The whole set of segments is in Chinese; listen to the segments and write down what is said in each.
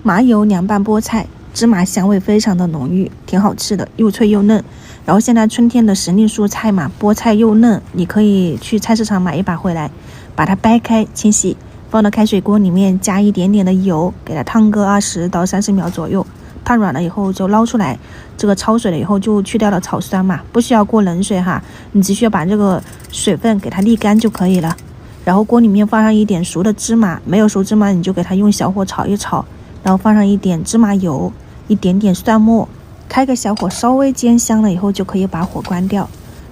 麻油凉拌菠菜，芝麻香味非常的浓郁，挺好吃的，又脆又嫩。然后现在春天的时令蔬菜嘛，菠菜又嫩，你可以去菜市场买一把回来，把它掰开清洗，放到开水锅里面，加一点点的油，给它烫个20到30秒左右，烫软了以后就捞出来，这个焯水了以后就去掉了草酸嘛，不需要过冷水哈，你只需要把这个水分给它沥干就可以了。然后锅里面放上一点熟的芝麻，没有熟芝麻你就给它用小火炒一炒，然后放上一点芝麻油，一点点蒜末，开个小火稍微煎香了以后就可以把火关掉，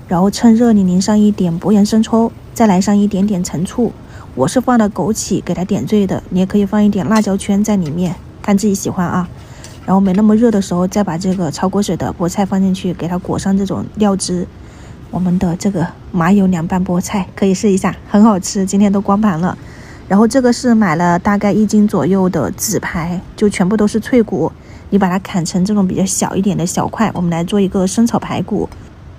然后趁热你淋上一点薄盐生抽，再来上一点点陈醋，我是放了枸杞给它点缀的，你也可以放一点辣椒圈在里面，看自己喜欢啊。然后没那么热的时候再把这个焯过水的菠菜放进去，给它裹上这种料汁，我们的这个麻油凉拌菠菜可以试一下，很好吃，今天都光盘了。然后这个是买了大概1斤左右的紫排，就全部都是脆骨，你把它砍成这种比较小一点的小块，我们来做一个生炒排骨。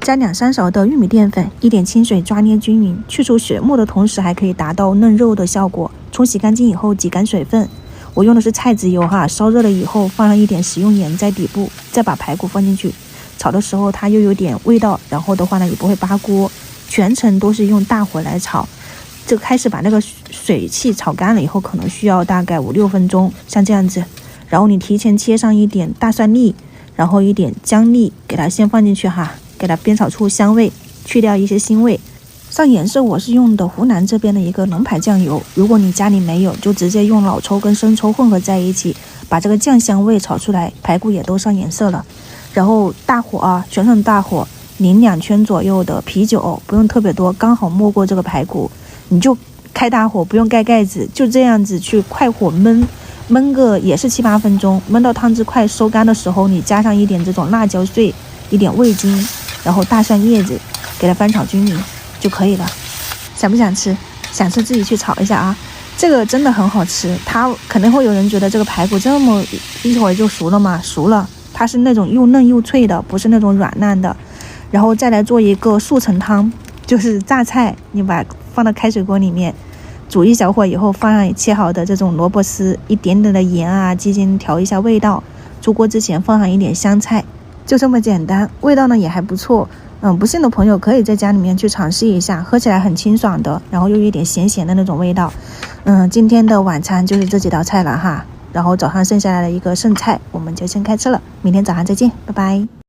加2-3勺的玉米淀粉，一点清水抓捏均匀，去除血沫的同时还可以达到嫩肉的效果。冲洗干净以后挤干水分，我用的是菜籽油哈，烧热了以后放上一点食用盐在底部，再把排骨放进去，炒的时候它又有点味道，然后的话呢也不会扒锅，全程都是用大火来炒。这个开始把那个水汽炒干了以后，可能需要大概5-6分钟，像这样子。然后你提前切上一点大蒜粒，然后一点姜粒，给它先放进去哈，给它煸炒出香味，去掉一些腥味。上颜色我是用的湖南这边的一个龙牌酱油，如果你家里没有，就直接用老抽跟生抽混合在一起，把这个酱香味炒出来，排骨也都上颜色了。然后大火啊，全程大火，淋2圈左右的啤酒，不用特别多，刚好没过这个排骨，你就开大火，不用盖盖子，就这样子去快火焖个也是7-8分钟，焖到汤汁快收干的时候，你加上一点这种辣椒碎，一点味精，然后大蒜叶子，给它翻炒均匀就可以了。想不想吃？想吃自己去炒一下啊，这个真的很好吃。它可能会有人觉得这个排骨这么一会儿就熟了嘛，熟了，它是那种又嫩又脆的，不是那种软烂的。然后再来做一个速成汤，就是榨菜，你把放到开水锅里面煮一小会以后，放上切好的这种萝卜丝，一点点的盐啊鸡精调一下味道，出锅之前放上一点香菜，就这么简单，味道呢也还不错。不信的朋友可以在家里面去尝试一下，喝起来很清爽的，然后又有一点咸咸的那种味道。今天的晚餐就是这几道菜了哈，然后早上剩下来的一个剩菜我们就先开吃了，明天早上再见，拜拜。